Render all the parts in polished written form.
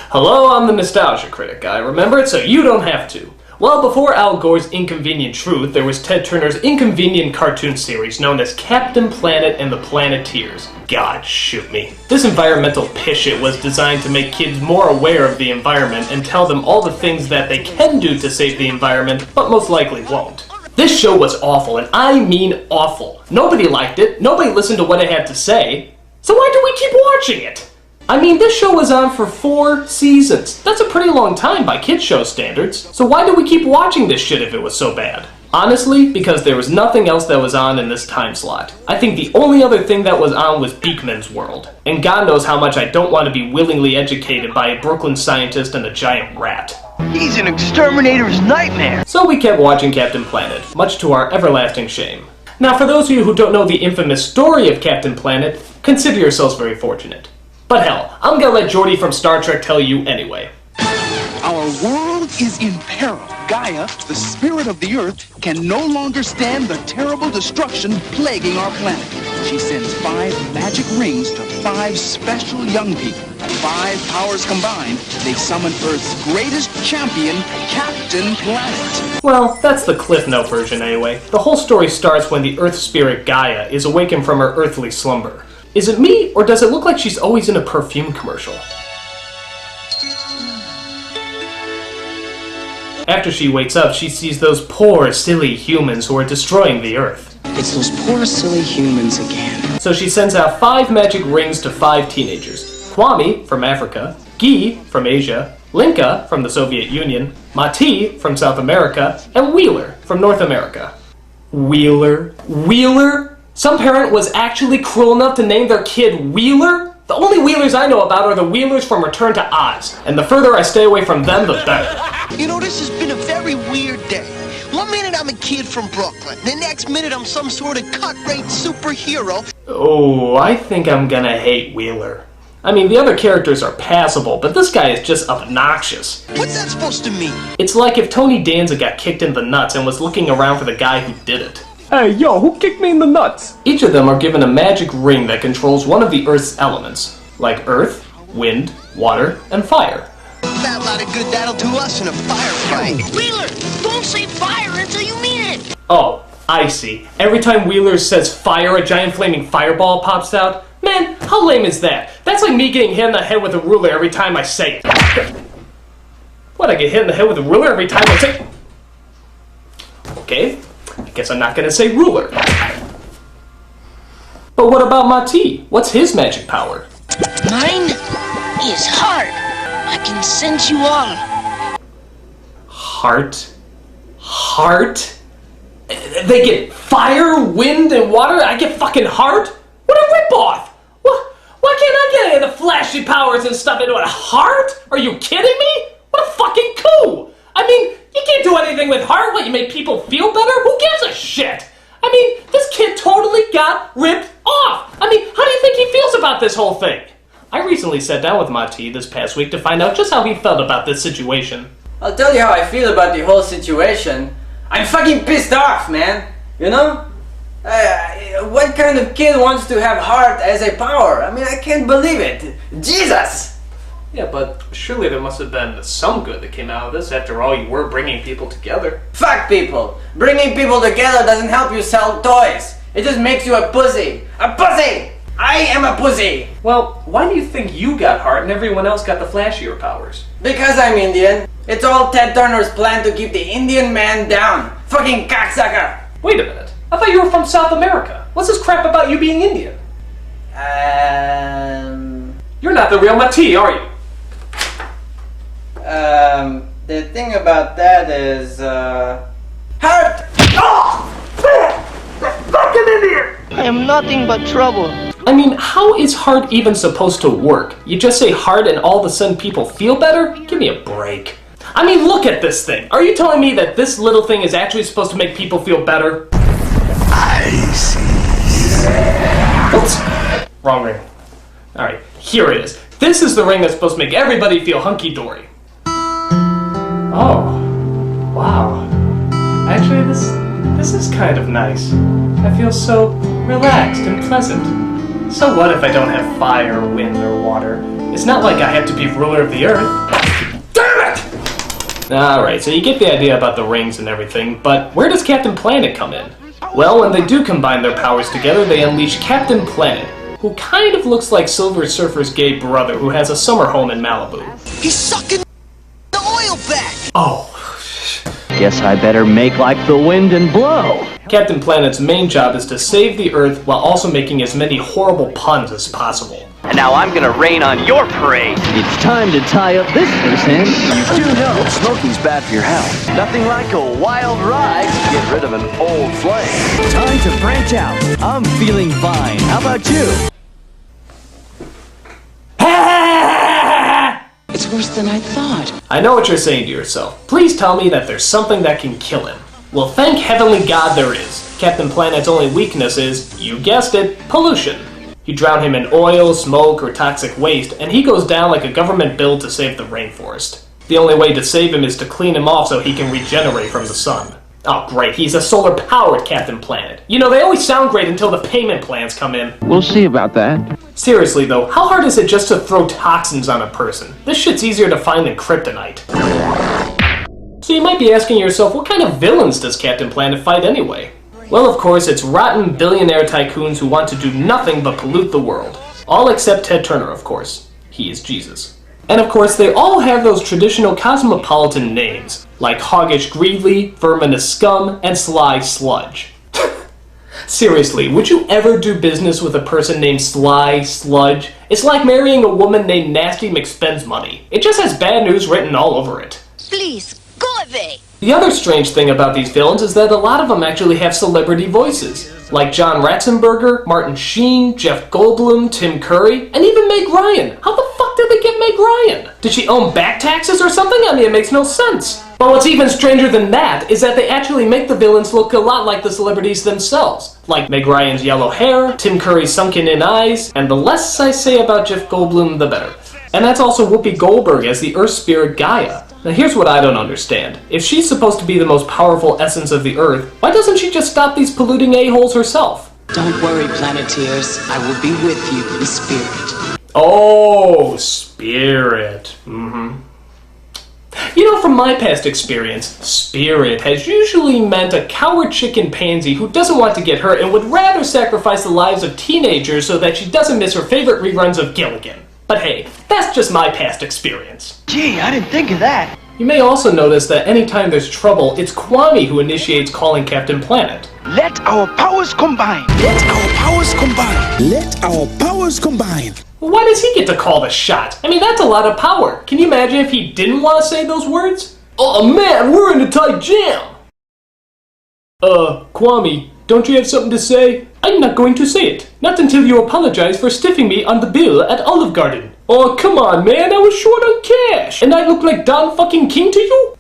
Hello, I'm the Nostalgia Critic. I remember it so you don't have to. Well, before Al Gore's Inconvenient Truth, there was Ted Turner's inconvenient cartoon series known as Captain Planet and the Planeteers. God, shoot me. This environmental piss shit was designed to make kids more aware of the environment and tell them all the things that they can do to save the environment, but most likely won't. This show was awful, and I mean awful. Nobody liked it, nobody listened to what it had to say, so why do we keep watching it? I mean, this show was on for 4 seasons. That's a pretty long time by kids' show standards. So why do we keep watching this shit if it was so bad? Honestly, because there was nothing else that was on in this time slot. I think the only other thing that was on was Beakman's World. And God knows how much I don't want to be willingly educated by a Brooklyn scientist and a giant rat. He's an exterminator's nightmare! So we kept watching Captain Planet, much to our everlasting shame. Now, for those of you who don't know the infamous story of Captain Planet, consider yourselves very fortunate. But hell, I'm gonna let Geordi from Star Trek tell you anyway. Our world is in peril. Gaia, the spirit of the Earth, can no longer stand the terrible destruction plaguing our planet. She sends 5 magic rings to 5 special young people. 5 powers combined, they summon Earth's greatest champion, Captain Planet. Well, that's the Cliff Note version anyway. The whole story starts when the Earth spirit Gaia is awakened from her earthly slumber. Is it me, or does it look like she's always in a perfume commercial? After she wakes up, she sees those poor, silly humans who are destroying the Earth. It's those poor, silly humans again. So she sends out 5 magic rings to 5 teenagers. Kwame, from Africa, Guy, from Asia, Linka, from the Soviet Union, Mati, from South America, and Wheeler, from North America. Wheeler? Wheeler? Some parent was actually cruel enough to name their kid Wheeler? The only Wheelers I know about are the Wheelers from Return to Oz, and the further I stay away from them, the better. You know, this has been a very weird day. One minute I'm a kid from Brooklyn, the next minute I'm some sort of cut-rate superhero. Oh, I think I'm gonna hate Wheeler. I mean, the other characters are passable, but this guy is just obnoxious. What's that supposed to mean? It's like if Tony Danza got kicked in the nuts and was looking around for the guy who did it. Hey, yo, who kicked me in the nuts? Each of them are given a magic ring that controls one of the Earth's elements, like earth, wind, water, and fire. That lot of good that'll do us in a firefight. Wheeler, don't say fire until you mean it. Oh, I see. Every time Wheeler says fire, a giant flaming fireball pops out? Man, how lame is that? That's like me getting hit in the head with a ruler every time I say it. What, I get hit in the head with a ruler every time I say... Okay. I guess I'm not gonna say ruler. But what about Mati? What's his magic power? Mine is heart. I can sense you all. Heart? Heart? They get fire, wind, and water? I get fucking heart? What a ripoff! Why can't I get any of the flashy powers and stuff into a heart? Are you kidding me? What a fucking coup! I mean, you can't do anything with heart. What, you make people feel better? Who gives a shit? I mean, this kid totally got ripped off. I mean, how do you think he feels about this whole thing? I recently sat down with Mati this past week to find out just how he felt about this situation. I'll tell you how I feel about the whole situation. I'm fucking pissed off, man. You know? What kind of kid wants to have heart as a power? I mean, I can't believe it. Jesus! Yeah, but surely there must have been some good that came out of this. After all, you were bringing people together. Fuck people! Bringing people together doesn't help you sell toys. It just makes you a pussy. A pussy! I am a pussy! Well, why do you think you got heart and everyone else got the flashier powers? Because I'm Indian. It's all Ted Turner's plan to keep the Indian man down. Fucking cocksucker! Wait a minute. I thought you were from South America. What's this crap about you being Indian? You're not the real Mati, are you? The thing about that is, heart! Fucking Indian! I am nothing but trouble. I mean, how is heart even supposed to work? You just say heart and all of a sudden people feel better? Give me a break. I mean, look at this thing. Are you telling me that this little thing is actually supposed to make people feel better? I see. Oops. Wrong ring. Alright, here it is. This is the ring that's supposed to make everybody feel hunky-dory. Oh. Wow. Actually, this is kind of nice. I feel so relaxed and pleasant. So what if I don't have fire, wind, or water? It's not like I have to be ruler of the earth. Damn it! Alright, so you get the idea about the rings and everything, but where does Captain Planet come in? Well, when they do combine their powers together, they unleash Captain Planet, who kind of looks like Silver Surfer's gay brother who has a summer home in Malibu. He's sucking the oil back! Oh. Guess I better make like the wind and blow. Captain Planet's main job is to save the Earth while also making as many horrible puns as possible. And now I'm gonna rain on your parade. It's time to tie up this loose end. You do know smoking's bad for your health. Nothing like a wild ride to get rid of an old flame. Time to branch out. I'm feeling fine. How about you? It's worse than I thought. I know what you're saying to yourself. Please tell me that there's something that can kill him. Well, thank heavenly God there is. Captain Planet's only weakness is, you guessed it, pollution. You drown him in oil, smoke, or toxic waste, and he goes down like a government bill to save the rainforest. The only way to save him is to clean him off so he can regenerate from the sun. Oh great, he's a solar-powered Captain Planet. You know, they always sound great until the payment plans come in. We'll see about that. Seriously though, how hard is it just to throw toxins on a person? This shit's easier to find than kryptonite. So you might be asking yourself, what kind of villains does Captain Planet fight anyway? Well, of course, it's rotten billionaire tycoons who want to do nothing but pollute the world. All except Ted Turner, of course. He is Jesus. And of course, they all have those traditional cosmopolitan names, like Hoggish Greedly, Verminous Scum, and Sly Sludge. Seriously, would you ever do business with a person named Sly Sludge? It's like marrying a woman named Nasty McSpend's-Money. It just has bad news written all over it. Please, go away. The other strange thing about these villains is that a lot of them actually have celebrity voices, like John Ratzenberger, Martin Sheen, Jeff Goldblum, Tim Curry, and even Meg Ryan. How the fuck did they get Meg Ryan? Did she owe back taxes or something? I mean, it makes no sense. But what's even stranger than that is that they actually make the villains look a lot like the celebrities themselves, like Meg Ryan's yellow hair, Tim Curry's sunken-in eyes, and the less I say about Jeff Goldblum, the better. And that's also Whoopi Goldberg as the Earth Spirit Gaia. Now here's what I don't understand. If she's supposed to be the most powerful essence of the Earth, why doesn't she just stop these polluting a-holes herself? Don't worry, Planeteers. I will be with you in spirit. Oh, spirit. You know, from my past experience, spirit has usually meant a coward chicken pansy who doesn't want to get hurt and would rather sacrifice the lives of teenagers so that she doesn't miss her favorite reruns of Gilligan. But hey, that's just my past experience. Gee, I didn't think of that. You may also notice that anytime there's trouble, it's Kwame who initiates calling Captain Planet. Let our powers combine. Let our powers combine. Let our powers combine. Well, why does he get to call the shot? I mean, that's a lot of power. Can you imagine if he didn't want to say those words? Oh man, we're in a tight jam! Kwame, don't you have something to say? I'm not going to say it. Not until you apologize for stiffing me on the bill at Olive Garden. Oh, come on, man, I was short on cash. And I look like Don fucking King to you?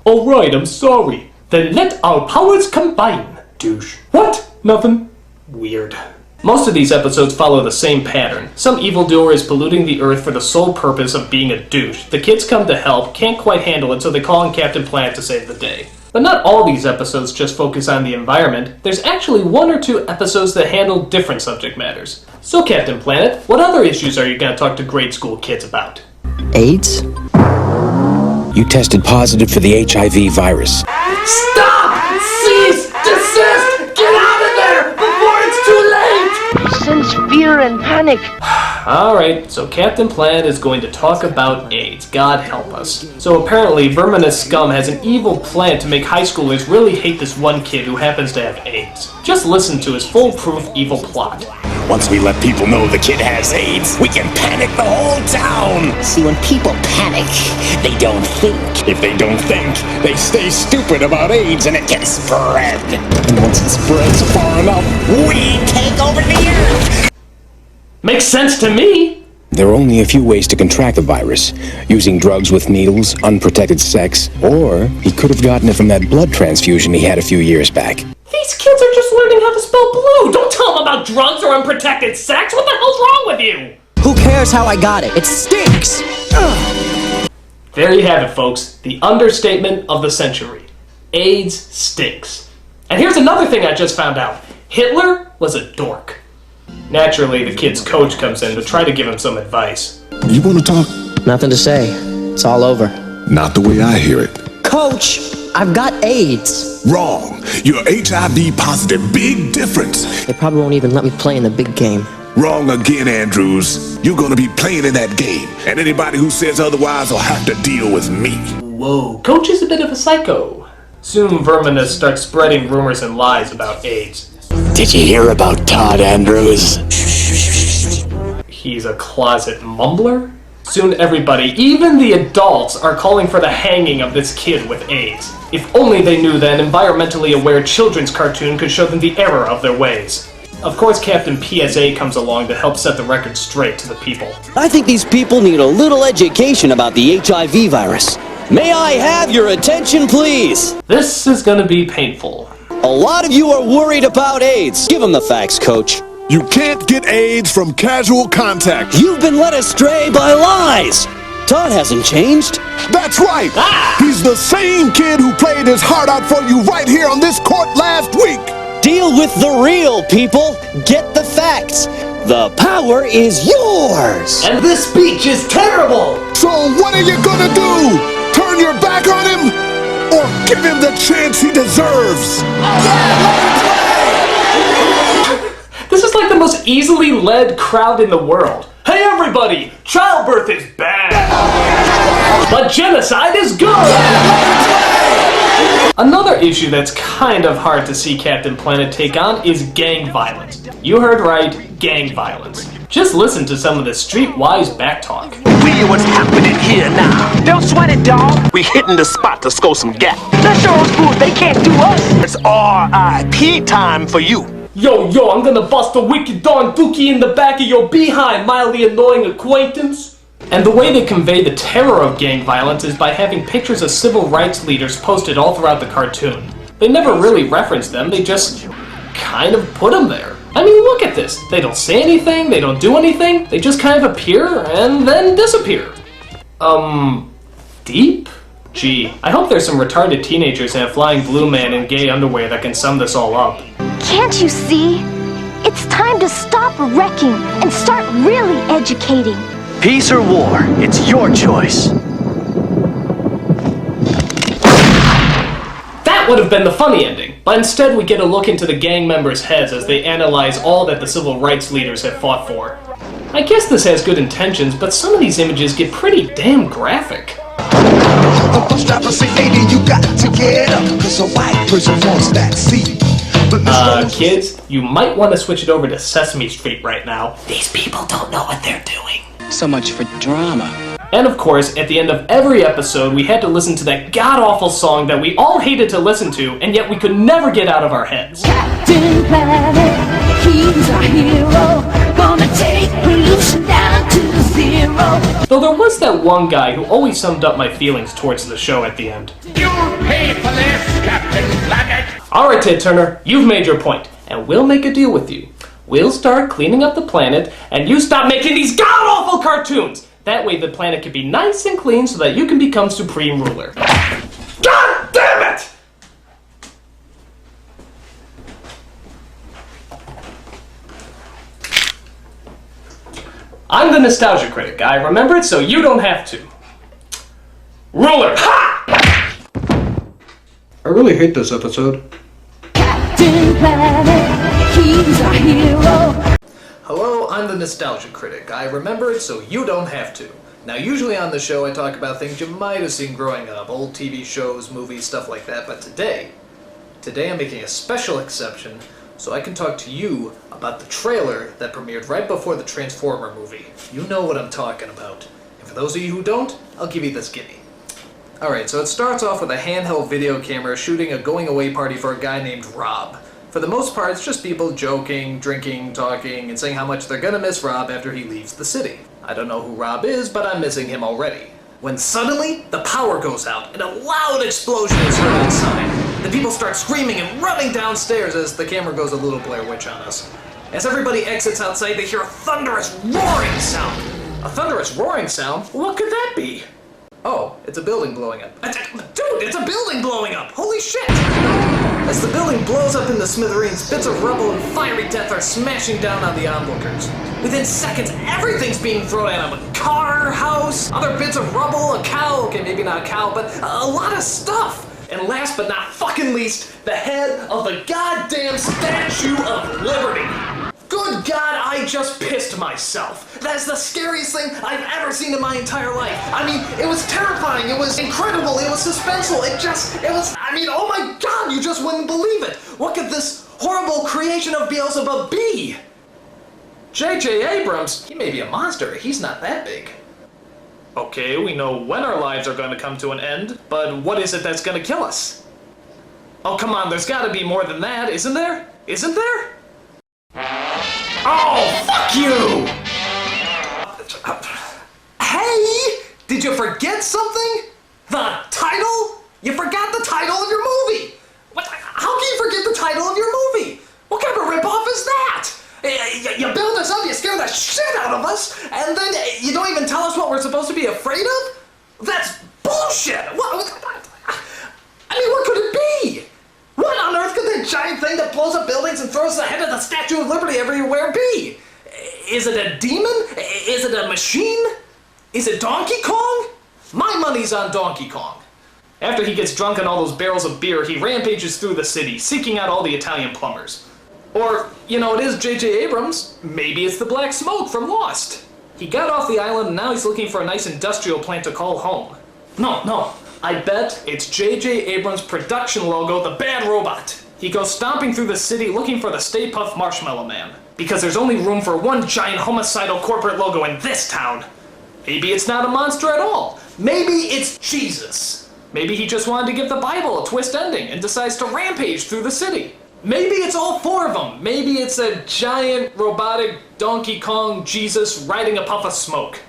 Alright, I'm sorry. Then let our powers combine, douche. What? Nothing. Weird. Most of these episodes follow the same pattern. Some evildoer is polluting the Earth for the sole purpose of being a douche. The kids come to help, can't quite handle it, so they call in Captain Planet to save the day. But not all these episodes just focus on the environment. There's actually one or two episodes that handle different subject matters. So Captain Planet, what other issues are you going to talk to grade school kids about? AIDS? You tested positive for the HIV virus. Stop! Cease! Desist! Get out of there before it's too late! He sends fear and panic. Alright, so Captain Planet is going to talk about AIDS. God help us. So apparently, Verminous Scum has an evil plan to make high schoolers really hate this one kid who happens to have AIDS. Just listen to his foolproof evil plot. Once we let people know the kid has AIDS, we can panic the whole town! See, when people panic, they don't think. If they don't think, they stay stupid about AIDS and it can spread. And once it spreads far enough, we take over the earth! Makes sense to me! There are only a few ways to contract the virus. Using drugs with needles, unprotected sex, or he could have gotten it from that blood transfusion he had a few years back. These kids are just learning how to spell blue! Don't tell them about drugs or unprotected sex! What the hell's wrong with you? Who cares how I got it? It stinks! Ugh. There you have it, folks. The understatement of the century. AIDS stinks. And here's another thing I just found out. Hitler was a dork. Naturally, the kid's coach comes in to try to give him some advice. You want to talk? Nothing to say. It's all over. Not the way I hear it. Coach, I've got AIDS. Wrong. You're HIV positive. Big difference. They probably won't even let me play in the big game. Wrong again, Andrews. You're gonna be playing in that game, and anybody who says otherwise will have to deal with me. Whoa, Coach is a bit of a psycho. Soon Verminus starts spreading rumors and lies about AIDS. Did you hear about Todd Andrews? He's a closet mumbler? Soon everybody, even the adults, are calling for the hanging of this kid with AIDS. If only they knew that an environmentally aware children's cartoon could show them the error of their ways. Of course, Captain PSA comes along to help set the record straight to the people. I think these people need a little education about the HIV virus. May I have your attention, please? This is gonna be painful. A lot of you are worried about AIDS. Give them the facts, Coach. You can't get AIDS from casual contact. You've been led astray by lies. Todd hasn't changed. That's right. He's the same kid who played his heart out for you right here on this court last week. Deal with the real, people. Get the facts. The power is yours. And this speech is terrible. So what are you gonna do? Turn your back on him? Or give him the chance he deserves? This is like the most easily led crowd in the world. Hey everybody, childbirth is bad, but genocide is good! Another issue that's kind of hard to see Captain Planet take on is gang violence. You heard right, gang violence. Just listen to some of the streetwise backtalk. We hear what's happening here now. Don't sweat it, dog. We hitting the spot to score some gap. Let's show those fools they can't do us. It's R.I.P. time for you. Yo, I'm gonna bust a wicked darn dookie in the back of your behind, mildly annoying acquaintance. And the way they convey the terror of gang violence is by having pictures of civil rights leaders posted all throughout the cartoon. They never really reference them, they just kind of put them there. I mean, look at this. They don't say anything, they don't do anything, they just kind of appear and then disappear. Deep? Gee, I hope there's some retarded teenagers in a flying blue man in gay underwear that can sum this all up. Can't you see? It's time to stop wrecking and start really educating. Peace or war, it's your choice. That would have been the funny ending, but instead we get a look into the gang members' heads as they analyze all that the civil rights leaders have fought for. I guess this has good intentions, but some of these images get pretty damn graphic. The bus driver say, "Lady, you got to get up, 'cause a white person wants that seat." Kids, you might want to switch it over to Sesame Street right now. These people don't know what they're doing. So much for drama. And of course, at the end of every episode, we had to listen to that god-awful song that we all hated to listen to, and yet we could never get out of our heads. Captain Planet, he's our hero, gonna take pollution down to zero. Though there was that one guy who always summed up my feelings towards the show at the end. You'll pay for this, Captain Planet. Alright, Ted Turner, you've made your point, and we'll make a deal with you. We'll start cleaning up the planet, and you stop making these god-awful cartoons! That way the planet can be nice and clean so that you can become supreme ruler. God damn it! I'm the nostalgia critic, guy. Remember it so you don't have to. Ruler! Ha! I really hate this episode. Captain Planet, he's our hero. Hello, I'm the nostalgia critic. I remember it so you don't have to. Now, usually on the show I talk about things you might have seen growing up, old TV shows, movies, stuff like that, but today I'm making a special exception so I can talk to you about the trailer that premiered right before the Transformer movie. You know what I'm talking about. And for those of you who don't, I'll give you this gimme. Alright, so it starts off with a handheld video camera shooting a going-away party for a guy named Rob. For the most part, it's just people joking, drinking, talking, and saying how much they're gonna miss Rob after he leaves the city. I don't know who Rob is, but I'm missing him already. When suddenly, the power goes out, and a loud explosion is heard inside. The people start screaming and running downstairs as the camera goes a little Blair Witch on us. As everybody exits outside, they hear a thunderous roaring sound. A thunderous roaring sound? What could that be? Oh, it's a building blowing up. Dude, Dude, it's a building blowing up! Holy shit! As the building blows up into smithereens, bits of rubble and fiery death are smashing down on the onlookers. Within seconds, everything's being thrown at them. A car, house, other bits of rubble, a cow, okay, maybe not a cow, but a lot of stuff. And last but not fucking least, the head of the goddamn Statue of Liberty. Good God, I just pissed myself. That's the scariest thing I've ever seen in my entire life. I mean, it was terrifying, it was incredible, it was suspenseful, oh my God, you just wouldn't believe it. What could this horrible creation of Beelzebub be? J.J. Abrams, he may be a monster, he's not that big. Okay, we know when our lives are going to come to an end, but what is it that's going to kill us? Oh, come on, there's got to be more than that, isn't there? Isn't there? Oh, fuck you! Hey! Did you forget something? The title? You forgot the title of your movie! What? How can you forget the title of your movie? What kind of a ripoff is that? You build us up, you scare the shit out of us, and then you don't even tell us what we're supposed to be afraid of? That's bullshit! What could it be? What on earth could that giant thing that blows up buildings and throws the head of the Statue of Liberty everywhere be? Is it a demon? Is it a machine? Is it Donkey Kong? My money's on Donkey Kong. After he gets drunk on all those barrels of beer, he rampages through the city, seeking out all the Italian plumbers. Or, it is J.J. Abrams. Maybe it's the Black Smoke from Lost. He got off the island and now he's looking for a nice industrial plant to call home. No. I bet it's J.J. Abrams' production logo, the Bad Robot. He goes stomping through the city looking for the Stay Puft Marshmallow Man. Because there's only room for one giant homicidal corporate logo in this town. Maybe it's not a monster at all. Maybe it's Jesus. Maybe he just wanted to give the Bible a twist ending and decides to rampage through the city. Maybe it's all four of them. Maybe it's a giant robotic Donkey Kong Jesus riding a puff of smoke.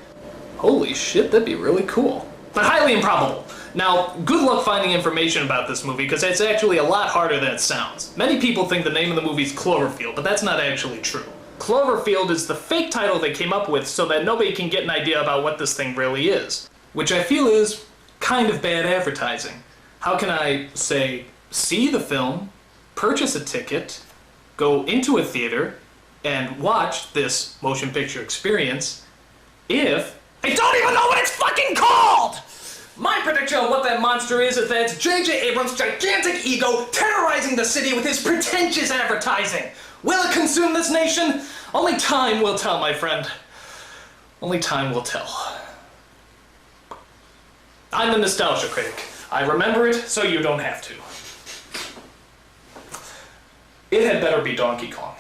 Holy shit, that'd be really cool. But highly improbable. Now, good luck finding information about this movie, because it's actually a lot harder than it sounds. Many people think the name of the movie is Cloverfield, but that's not actually true. Cloverfield is the fake title they came up with so that nobody can get an idea about what this thing really is. Which I feel is kind of bad advertising. How can I say, see the film, purchase a ticket, go into a theater, and watch this motion picture experience if I don't even know what it's fucking called! My prediction of what that monster is that it's J.J. Abrams' gigantic ego terrorizing the city with his pretentious advertising. Will it consume this nation? Only time will tell, my friend. Only time will tell. I'm the Nostalgia Critic. I remember it so you don't have to. It had better be Donkey Kong.